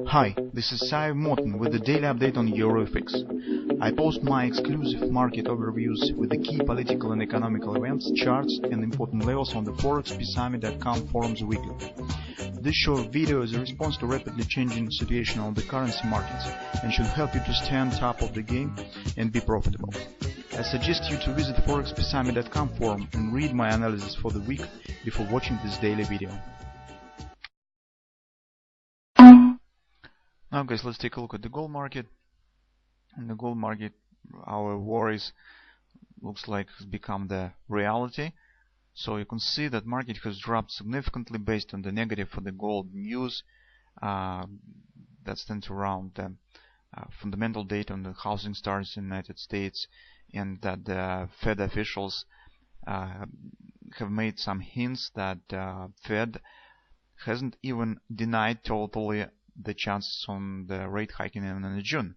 Hi, this is Sive Morten with the daily update on EuroFX. I post my exclusive market overviews with the key political and economical events, charts and important levels on the ForexPeaceArmy.com forums weekly. This short video is a response to rapidly changing situation on the currency markets and should help you to stay on top of the game and be profitable. I suggest you to visit ForexPeaceArmy.com forum and read my analysis for the week before watching this daily video. Now guys, let's take a look at the gold market. In the gold market, our worries looks like has become the reality. So you can see that market has dropped significantly based on the negative for the gold news that stands around the fundamental data on the housing starts in the United States, and that the Fed officials have made some hints that Fed hasn't even denied totally the chances on the rate hiking in June.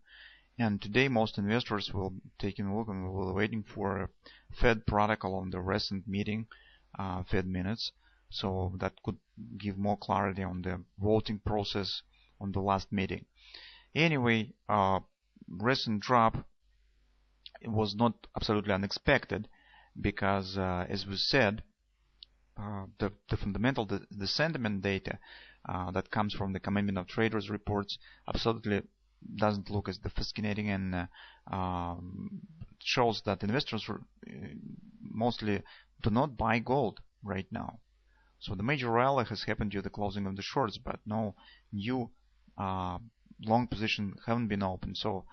And today most investors will take a look and will waiting for a Fed protocol on the recent meeting, Fed minutes, so that could give more clarity on the voting process on the last meeting. Anyway, recent drop was not absolutely unexpected because as we said, the fundamental, the sentiment data that comes from the Commitment of Traders reports absolutely doesn't look as fascinating, and shows that investors mostly do not buy gold right now. So the major rally has happened due to the closing of the shorts, but no new long position haven't been opened. So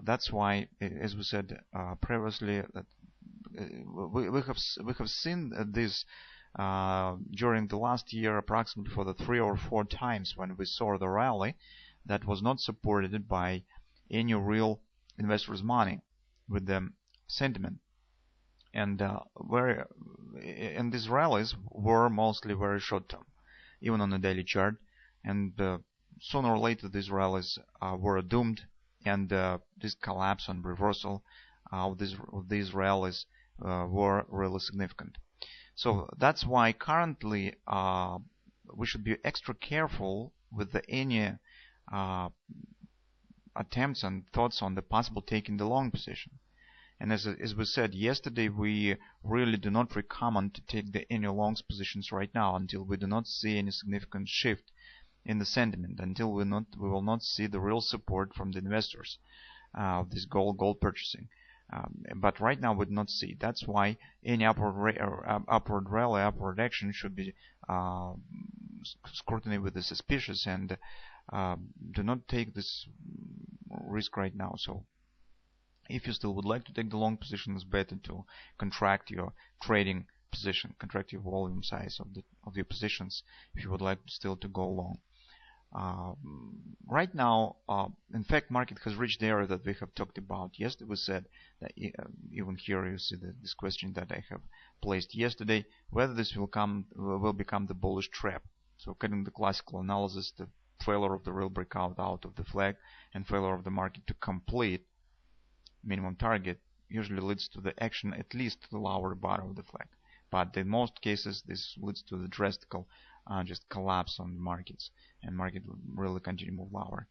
that's why, as we said previously, that we have seen this during the last year approximately for the 3 or 4 times when we saw the rally that was not supported by any real investors' money with the sentiment, and these rallies were mostly very short term, even on the daily chart, and sooner or later these rallies were doomed, and this collapse and reversal of these rallies were really significant. So that's why currently we should be extra careful with any attempts and thoughts on the possible taking the long position. And as we said yesterday, we really do not recommend to take any long positions right now until we do not see any significant shift in the sentiment, until we will not see the real support from the investors of this gold purchasing. But right now we do not see. That's why any upward rally, upward action should be scrutiny with the suspicious, and do not take this risk right now. So if you still would like to take the long position, it's better to contract your trading position, contract your volume size of your positions if you would like still to go long. Right now, in fact, market has reached the area that we have talked about yesterday. We said that even here you see this question that I have placed yesterday, whether this will become the bullish trap. So according to the classical analysis, the failure of the real breakout out of the flag and failure of the market to complete minimum target usually leads to the action at least to the lower bar of the flag. But in most cases this leads to the drastic just collapse on the markets, and market will really continue to move lower.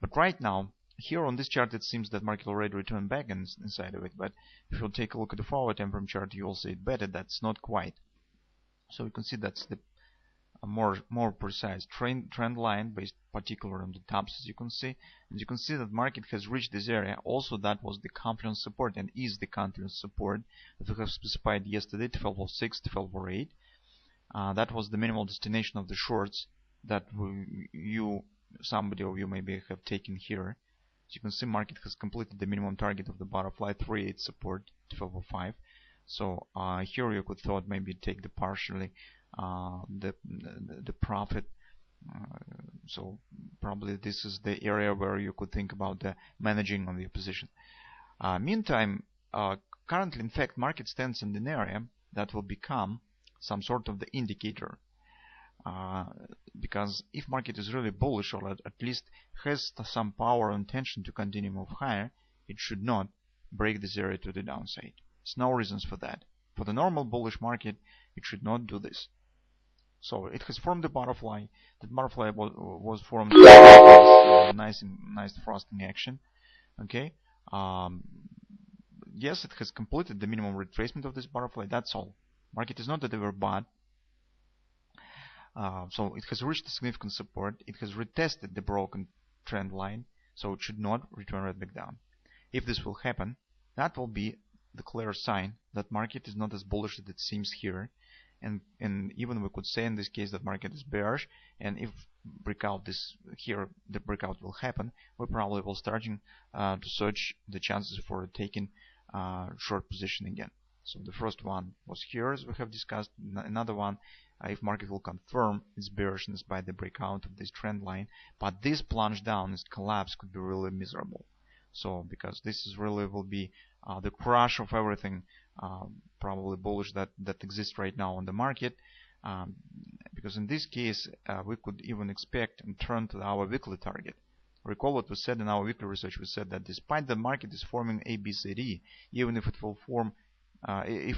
But right now, here on this chart, it seems that market already returned back inside of it. But if you take a look at the forward time frame chart, you will see it better. That's not quite. So you can see that's the more precise trend line based particularly on the tops, as you can see. And you can see that market has reached this area. Also, that was the confluence support and is the confluence support that we have specified yesterday, 1206, 1208. That was the minimal destination of the shorts that somebody of you maybe have taken here. As you can see, market has completed the minimum target of the butterfly 38 support, 1205. So here you could thought maybe take the partially the profit. So probably this is the area where you could think about the managing of your position. Meantime, currently, in fact, market stands in an area that will become some sort of the indicator, because if market is really bullish, or at least has some power and tension to continue move higher, it should not break this area to the downside. There's no reasons for that. For the normal bullish market, it should not do this. So it has formed the butterfly. The butterfly was formed nice thrusting action. Okay. Um, yes, it has completed the minimum retracement of this butterfly. That's all. Market is not that ever bad. So it has reached significant support. It has retested the broken trend line, so it should not return right back down. If this will happen, that will be the clear sign that market is not as bullish as it seems here. And even we could say in this case that market is bearish, and if breakout this here, the breakout will happen, we probably will starting to search the chances for taking short position again. So the first one was here, as we have discussed. Another one, if market will confirm its bearishness by the breakout of this trend line, but this plunge down, this collapse could be really miserable. So because this is really will be the crash of everything, probably bullish that exists right now on the market. Because in this case, we could even expect and turn to our weekly target. Recall what we said in our weekly research. We said that despite the market is forming ABCD, even if it will form, if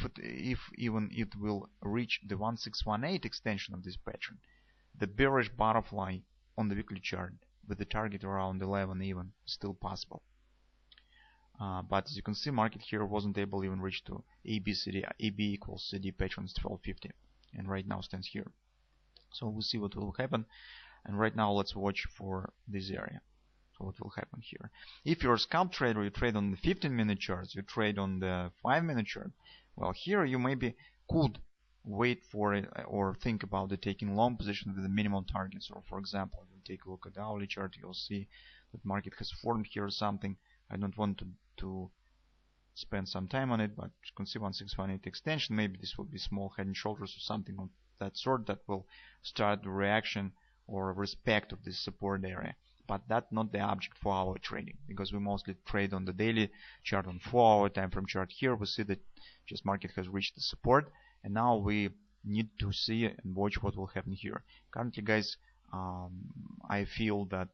even it will reach the 1618 extension of this pattern, the bearish butterfly on the weekly chart with the target around 11 even still possible. But as you can see, market here wasn't able to even reach to ABCD, AB equals CD patrons 1250, and right now stands here. So we'll see what will happen. And right now let's watch for this area. So what will happen here? If you're a scalp trader, you trade on the 15-minute charts, you trade on the 5-minute chart. Well, here you maybe could wait for it or think about the taking long position with the minimum targets. Or for example, if you take a look at the hourly chart, you'll see that market has formed here something. I don't want to spend some time on it, but you can see 1618 extension. Maybe this will be small head and shoulders or something of that sort that will start the reaction or respect of this support area. But that's not the object for our trading, because we mostly trade on the daily chart, on 4-hour time frame chart. Here we see that just market has reached the support, and now we need to see and watch what will happen here. Currently, guys, I feel that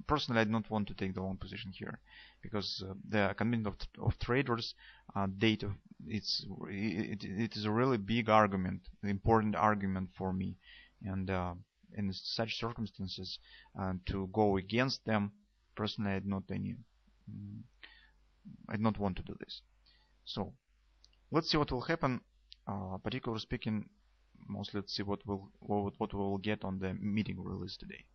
personally I don't want to take the long position here, because the commitment of traders data, it is a really big argument, an important argument for me, and in such circumstances, to go against them, personally I don't want to do this. So let's see what will happen. Particularly speaking, mostly let's see what we will get on the meeting release today.